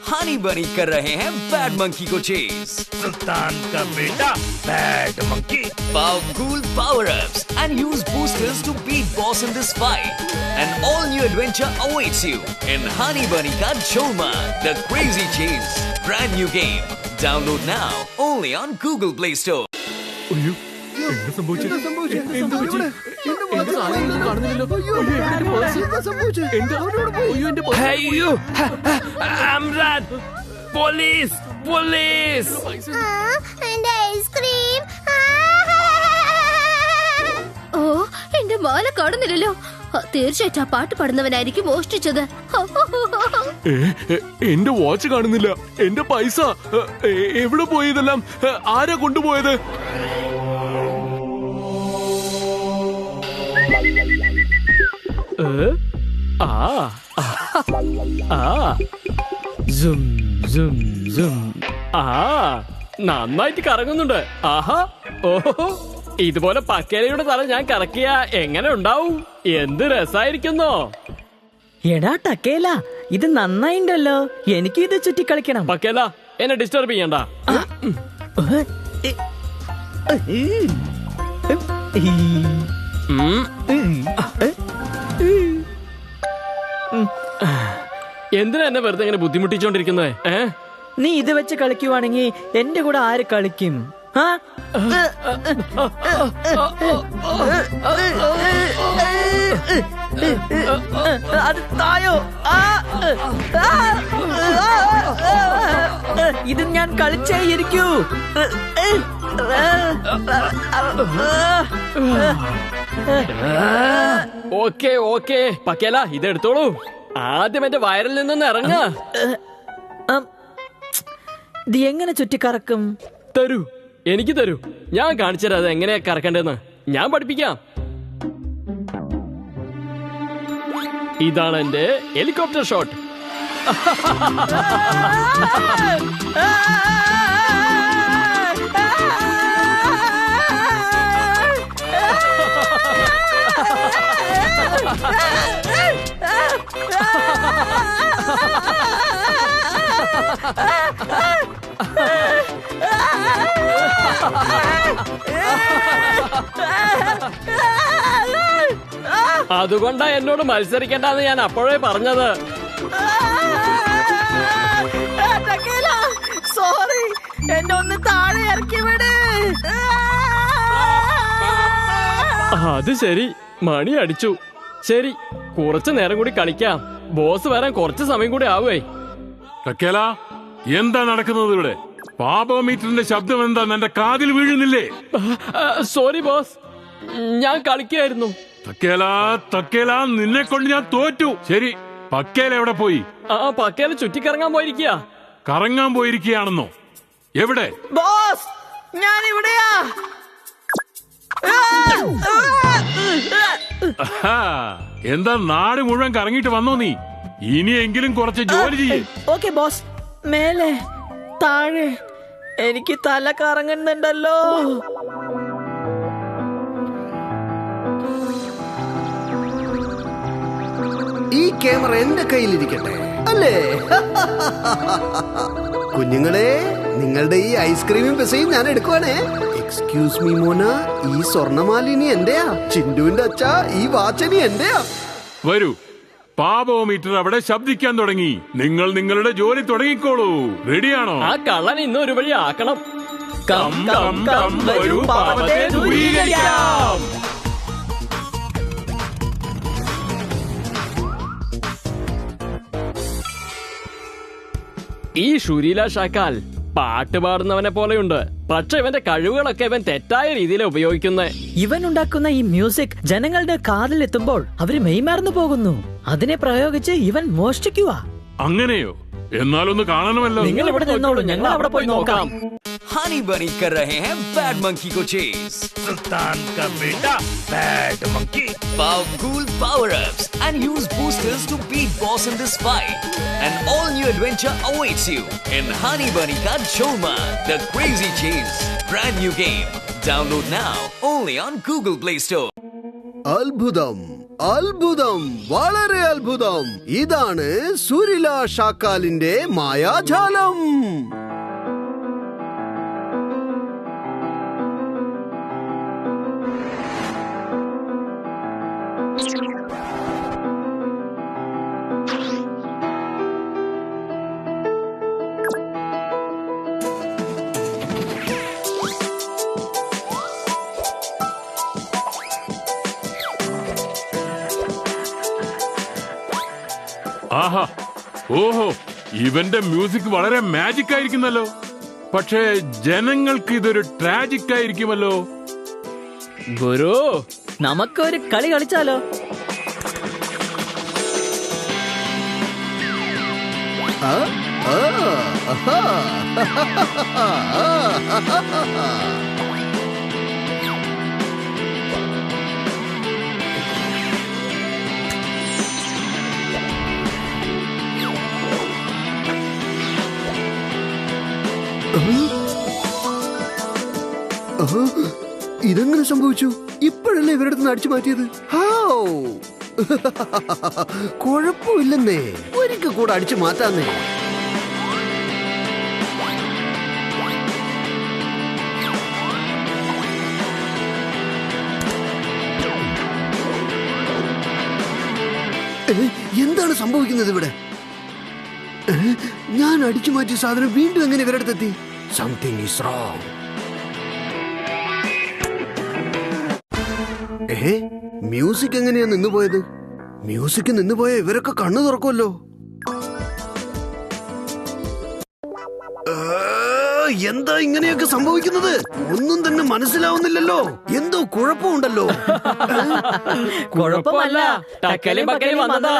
[SPEAKER 5] हनी बनी कर रहे हैं बैड मंकी को चेज.
[SPEAKER 6] सुल्तान का बेटा bad monkey.
[SPEAKER 5] Powerful power-ups and use boosters to beat boss in this fight. An all-new adventure awaits you in Honey Bunny Ka Choma, The Crazy Chase. Brand new game. Download now only on Google Play Store.
[SPEAKER 3] അയ്യോ, പോലീസ്, പോലീസ്.
[SPEAKER 2] എന്റെ ഐസ്ക്രീം. ഓ, എന്റെ മാല കാണുന്നില്ലല്ലോ. തീർച്ചയായിട്ടും ആ പാട്ട് പാടുന്നവനായിരിക്കും മോഷ്ടിച്ചത്.
[SPEAKER 10] എന്റെ വാച്ച് കാണുന്നില്ല. എന്റെ പൈസ എവിടെ പോയതെല്ലാം? ആരാ കൊണ്ടുപോയത്?
[SPEAKER 3] നന്നായിട്ട് കറങ്ങുന്നുണ്ട്. ആഹാ, ഓഹോ, ഇതുപോലെ പക്കേലയുടെ തല ഞാൻ കറക്കിയ എങ്ങനെ ഉണ്ടാവും? എന്ത് രസായിരിക്കുന്നോ.
[SPEAKER 4] എടാ ടക്കേല, ഇത് നന്നായിണ്ടല്ലോ. എനിക്ക് ഇത് ചുറ്റിക്കളിക്കണം.
[SPEAKER 3] പക്കേല, എന്നെ ഡിസ്റ്റർബ് ചെയ്യണ്ട. എന്തിനാ എന്നെ വെറുതെ ഇങ്ങനെ ബുദ്ധിമുട്ടിച്ചോണ്ടിരിക്കുന്നത്?
[SPEAKER 4] നീ ഇത് വെച്ച് കളിക്കുവാണെങ്കിൽ എന്റെ കൂടെ ആര് കളിക്കും? അത് തായോ? ഇത് ഞാൻ കളിച്ചേ ഇരിക്കൂ.
[SPEAKER 3] ഓക്കേ ഓക്കേ പക്കേല, ഇതെടുത്തോളൂ. ആദ്യം എന്റെ വയറിൽ നിന്നൊന്ന് ഇറങ്ങ.
[SPEAKER 4] ഇത് എങ്ങനെ ചുറ്റിക്കറക്കും?
[SPEAKER 3] തരൂ, എനിക്ക് തരൂ. ഞാൻ കാണിച്ചുതരാം അത് എങ്ങനെയാ കറക്കണ്ടെന്ന്. ഞാൻ പഠിപ്പിക്കാം. ഇതാണ് എന്റെ ഹെലികോപ്റ്റർ ഷോട്ട്. അതുകൊണ്ടാ എന്നോട് മത്സരിക്കേണ്ടെന്ന് ഞാൻ അപ്പോഴേ പറഞ്ഞത്.
[SPEAKER 4] സോറി, എന്നെ ഒന്ന് താഴെ ഇറക്കി വിട്.
[SPEAKER 3] അത് ശരി, മണി അടിച്ചു. ശരി, കുറച്ചു നേരം കൂടി കളിക്കാം. ബോസ് വരാൻ കുറച്ച് സമയം കൂടി ആവേ.
[SPEAKER 7] ടക്കേല, എന്താ നടക്കുന്നത് ഇവിടെ? പാപമീറ്ററിന്റെ ശബ്ദം എന്താ എന്റെ കാതിൽ വീഴുന്നില്ലേ?
[SPEAKER 3] സോറി ബോസ്, ഞാൻ കളിക്കായിരുന്നു.
[SPEAKER 7] തക്കേല, തക്കേല, നിന്നെ കൊണ്ട് ഞാൻ തോറ്റു. ശരി, പക്കേല എവിടെ പോയി?
[SPEAKER 3] പക്കേല ചുറ്റിക്കറങ്ങാൻ പോയിരിക്കുക.
[SPEAKER 7] കറങ്ങാൻ പോയിരിക്കുകയാണെന്നോ? എവിടെ?
[SPEAKER 4] ബോസ്, ഞാൻ ഇവിടെയാ.
[SPEAKER 7] എന്താ നാട് മുഴുവൻ കറങ്ങിയിട്ട് വന്നോ നീ? ഇനിയെങ്കിലും കുറച്ച് ജോലി ചെയ്യേ.
[SPEAKER 4] Okay boss. മേലെ താഴെ എനിക്ക് തല കറങ്ങുന്നുണ്ടല്ലോ.
[SPEAKER 1] ഈ ക്യാമറ എന്റെ കയ്യിലിരിക്കട്ടെ അല്ലേ? കുഞ്ഞുങ്ങളെ, നിങ്ങളുടെ ഈ ഐസ്ക്രീമും പിസയും ഞാൻ എടുക്കുവാണേ. എക്സ്ക്യൂസ് മീ മോന, ഈ സ്വർണമാലിനി എന്റെയാ. ചിണ്ടുവിന്റെ അച്ഛ, ഈ വാച്ചനി എന്റെയാ.
[SPEAKER 7] വരൂ. പാപോമീറ്റർ അവിടെ ശബ്ദിക്കാൻ തുടങ്ങി. നിങ്ങൾ നിങ്ങളുടെ ജോലി തുടങ്ങിക്കോളൂ. റെഡിയാണോ?
[SPEAKER 3] ആ കള്ളൻ ഇന്ന് ഒരു വഴി ആക്കണം.
[SPEAKER 7] വരൂ, പാപത്തെ ദൂരീകരിക്കാം.
[SPEAKER 3] ഈ ഷുരീല ഷാക്കാൽ പാട്ട് പാടുന്നവനെ പോലെയുണ്ട്. പക്ഷെ ഇവന്റെ കഴിവുകളൊക്കെ ഇവൻ തെറ്റായ രീതിയിൽ ഉപയോഗിക്കുന്നത്.
[SPEAKER 4] ഇവൻ ഉണ്ടാക്കുന്ന ഈ മ്യൂസിക് ജനങ്ങളുടെ കാതിൽ എത്തുമ്പോൾ അവര് മെയ്മറന്നു പോകുന്നു. അതിനെ പ്രയോഗിച്ച് ഇവൻ മോഷ്ടിക്കുക.
[SPEAKER 7] അങ്ങനെയോ? എന്നാലൊന്ന് കാണണമല്ലോ.
[SPEAKER 4] നിങ്ങൾ ഇവിടെ നിന്നോളൂ, ഞങ്ങൾ അവിടെ പോയി നോക്കാം.
[SPEAKER 5] हनी बनी कर रहे हैं बैड मंकी को चेस.
[SPEAKER 6] सुल्तान का बेटा bad monkey.
[SPEAKER 5] Powerful power-ups and use boosters to beat boss in this fight. An all-new adventure awaits you in Honey Bunny Ka Choma, The Crazy Chase. Brand new game. Download now only on Google Play Store.
[SPEAKER 1] അത്ഭുതം, അത്ഭുതം, വളരെ അത്ഭുതം. ഇതാണ് സുരില ഷാക്കാലിന്റെ മായാജാലം.
[SPEAKER 7] ആഹാ, ഓഹോ, ഇവന്റെ മ്യൂസിക് വളരെ മാജിക് ആയിരിക്കുന്നല്ലോ. പക്ഷേ ജനങ്ങൾക്ക് ഇതൊരു ട്രാജിക് ആയിരിക്കുമല്ലോ.
[SPEAKER 3] ഗുരു,
[SPEAKER 4] നമുക്കൊരു കളി കളിച്ചാലോ?
[SPEAKER 1] ഇതെങ്ങനെ സംഭവിച്ചു? ഇപ്പോഴല്ലേ ഇവരുടെ അടുത്ത് അടിച്ചു മാറ്റിയത്? കുഴപ്പമില്ലെന്നേ, ഒരിക്കൽ കൂടെ അടിച്ചു മാറ്റാന്നേ. എന്താണ് സംഭവിക്കുന്നത് ഇവിടെ? ഞാൻ അടിച്ചു മാറ്റിയ സാധനം വീണ്ടും എങ്ങനെ ഇവരുടെ അടുത്തെത്തി? Something is wrong. മ്യൂസിക് എങ്ങനെയാ നിന്നുപോയത്? മ്യൂസിക് നിന്നുപോയ ഇവരൊക്കെ കണ്ണു തുറക്കുമല്ലോ. എന്താ ഇങ്ങനെയൊക്കെ സംഭവിക്കുന്നത്? ഒന്നും തന്നെ മനസ്സിലാവുന്നില്ലല്ലോ. എന്തോ കുഴപ്പമുണ്ടല്ലോ.
[SPEAKER 4] കുഴപ്പമല്ല, ടക്കലും പക്കലും വന്നതാ.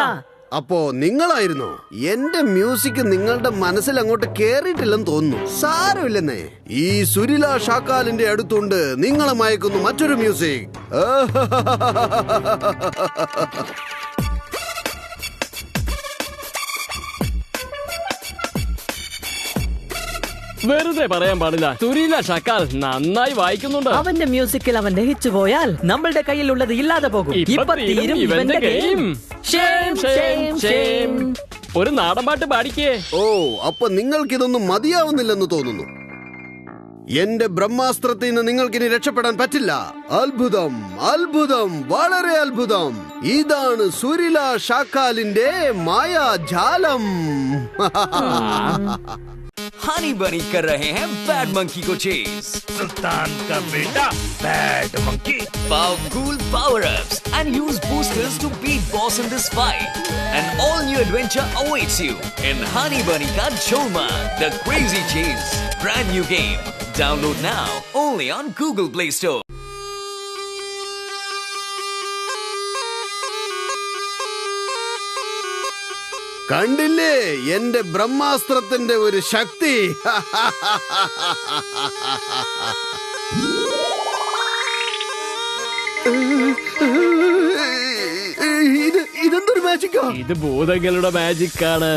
[SPEAKER 1] അപ്പോ നിങ്ങളായിരുന്നോ? എന്റെ മ്യൂസിക് നിങ്ങളുടെ മനസ്സിൽ അങ്ങോട്ട് കേറിയിട്ടില്ലെന്ന് തോന്നുന്നു. സാരമില്ലെന്നേ, ഈ സുരില ഷാക്കാലിന്റെ അടുത്തുണ്ട് നിങ്ങളെ മയക്കുന്നു മറ്റൊരു മ്യൂസിക്.
[SPEAKER 3] വെറുതെ പറയാൻ പാടില്ല. സുരീല ഷാക്കാൽ നന്നായി വായിക്കുന്നുണ്ട്.
[SPEAKER 4] അവന്റെ മ്യൂസിക്കിൽ അവൻ ദഹിച്ചു പോയാൽ നമ്മളുടെ കയ്യിലുള്ളത് ഇല്ലാതെ പോകും.
[SPEAKER 3] ഇപ്പൊ തീരും ഇവന്റെ ഗെയിം. ഒരു നാടൻ പാട്ട് പാടിക്കേ.
[SPEAKER 1] ഓ, അപ്പൊ നിങ്ങൾക്കിതൊന്നും മതിയാവുന്നില്ലെന്ന് തോന്നുന്നു. എന്റെ ബ്രഹ്മാസ്ത്രത്തിൽ നിന്ന് നിങ്ങൾക്കിനി രക്ഷപ്പെടാൻ പറ്റില്ല. അത്ഭുതം, അത്ഭുതം, വളരെ അത്ഭുതം. ഇതാണ് സുരില ഷാക്കാലിന്റെ മായാജാലം.
[SPEAKER 5] हनी बनी कर रहे हैं बैड मंकी को चेस.
[SPEAKER 6] सुल्तान का बेटा bad monkey.
[SPEAKER 5] Powerful power-ups and use boosters to beat boss in this fight. An all-new adventure awaits you in Honey Bunny Ka Choma, The Crazy Chase. Brand new game. Download now only on Google Play Store.
[SPEAKER 1] കണ്ടില്ലേ എന്റെ ബ്രഹ്മാസ്ത്രത്തിന്റെ ഒരു ശക്തി? ഇതെന്തൊരു മാജിക്കാ?
[SPEAKER 3] ഇത് ഭൂതങ്ങളുടെ മാജിക് ആണ്.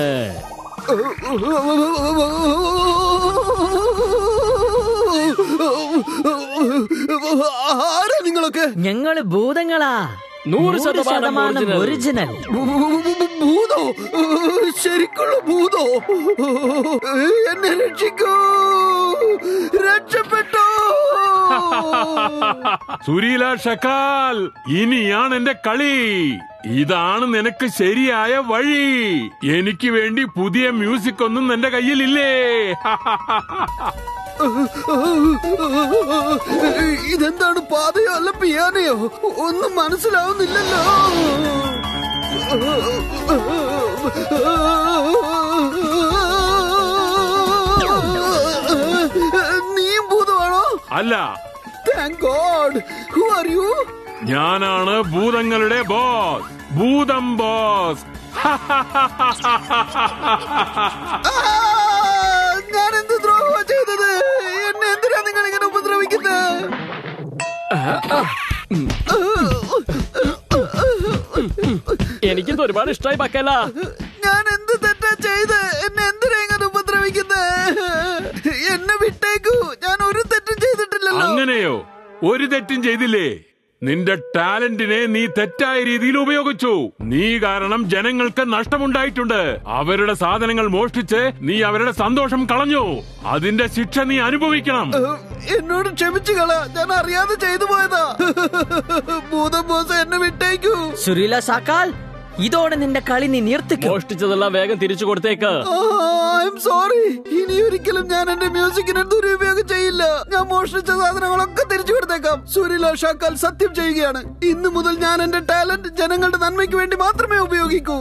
[SPEAKER 1] ആരാ നിങ്ങളൊക്കെ?
[SPEAKER 4] ഞങ്ങള് ഭൂതങ്ങളാ.
[SPEAKER 3] 100%
[SPEAKER 4] ഒറിജിനൽ.
[SPEAKER 1] ഭൂതോ? ശരിക്കുള്ള ഭൂതോ? എന്നെ രക്ഷിക്കൂ, രക്ഷപ്പെട്ടോ.
[SPEAKER 7] സുരീല ഷക്കാൽ, ഇനിയാണ് എന്റെ കളി. ഇതാണ് നിനക്ക് ശരിയായ വഴി. എനിക്ക് വേണ്ടി പുതിയ മ്യൂസിക് ഒന്നും എന്റെ കയ്യിലില്ലേ?
[SPEAKER 1] ഇതെന്താണ്, പാതയോ അല്ല പിയാനയോ? ഒന്നും മനസ്സിലാവുന്നില്ലല്ലോ. നീയും ഭൂതമാണോ?
[SPEAKER 7] അല്ല.
[SPEAKER 1] Thank God. Who are you?
[SPEAKER 7] ഞാനാണ് ഭൂതങ്ങളുടെ ബോസ്, ഭൂതം ബോസ്.
[SPEAKER 1] ഞാൻ എന്ത് ദ്രോഹമാ ചെയ്തത്? എന്നെ എന്തിനാ നിങ്ങൾ ഇങ്ങനെ ഉപദ്രവിക്കുന്നത്?
[SPEAKER 3] എനിക്കിത് ഒരുപാട് ഇഷ്ടമായി പക്കല.
[SPEAKER 1] ഞാൻ എന്ത് തെറ്റാ ചെയ്ത്? എന്നെ എന്തിനാ ഇങ്ങനെ ഉപദ്രവിക്കുന്നത്? എന്നെ വിട്ടേക്കൂ, ഞാൻ ഒരു തെറ്റും ചെയ്തിട്ടില്ലല്ലോ.
[SPEAKER 7] അങ്ങനെയോ? ഒരു തെറ്റും ചെയ്തില്ലേ? നിന്റെ ടാലന്റിനെ നീ തെറ്റായ രീതിയിൽ ഉപയോഗിച്ചു. നീ കാരണം ജനങ്ങൾക്ക് നഷ്ടമുണ്ടായിട്ടുണ്ട്. അവരുടെ സാധനങ്ങൾ മോഷ്ടിച്ച് നീ അവരുടെ സന്തോഷം കളഞ്ഞു. അതിന്റെ ശിക്ഷ നീ അനുഭവിക്കണം.
[SPEAKER 1] എന്നോട് ക്ഷമിച്ചു കള, ഞാൻ അറിയാതെ ചെയ്തു പോയതാ. ഭൂതം ബോസ്, എന്നെ വിട്ടേക്കൂ.
[SPEAKER 4] സുരീല ഷക്കാൽ, ഇതോടെ നിന്റെ കളി നീ നിർത്തിക്കും.
[SPEAKER 3] മോഷ്ടിച്ചതെല്ലാം വേഗം തിരിച്ചു കൊടുത്തേക്ക്.
[SPEAKER 1] സോറി. ഇനി ഒരിക്കലും ഞാൻ എന്റെ മ്യൂസിക്കിനെ ദുരുപയോഗം ചെയ്യില്ല. ഞാൻ മോഷ്ടിച്ച സാധനങ്ങളൊക്കെ തിരിച്ചു കൊടുത്തേക്കാം. സുരീല ഷക്കാൽ സത്യം ചെയ്യുകയാണ്. ഇന്നു മുതൽ ഞാൻ എന്റെ ടാലന്റ് ജനങ്ങളുടെ നന്മയ്ക്ക് വേണ്ടി മാത്രമേ ഉപയോഗിക്കൂ.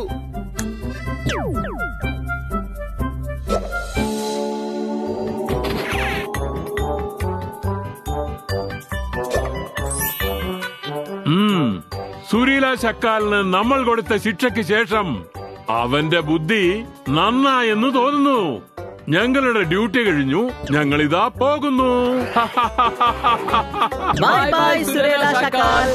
[SPEAKER 7] സുരീല ഷക്കാലിന് നമ്മൾ കൊടുത്ത ശിക്ഷയ്ക്ക് ശേഷം അവന്റെ ബുദ്ധി നന്നായെന്ന് തോന്നുന്നു. ഞങ്ങളുടെ ഡ്യൂട്ടി കഴിഞ്ഞു, ഞങ്ങളിതാ പോകുന്നു.
[SPEAKER 4] ബൈ ബൈ സുരീല ഷക്കാൽ.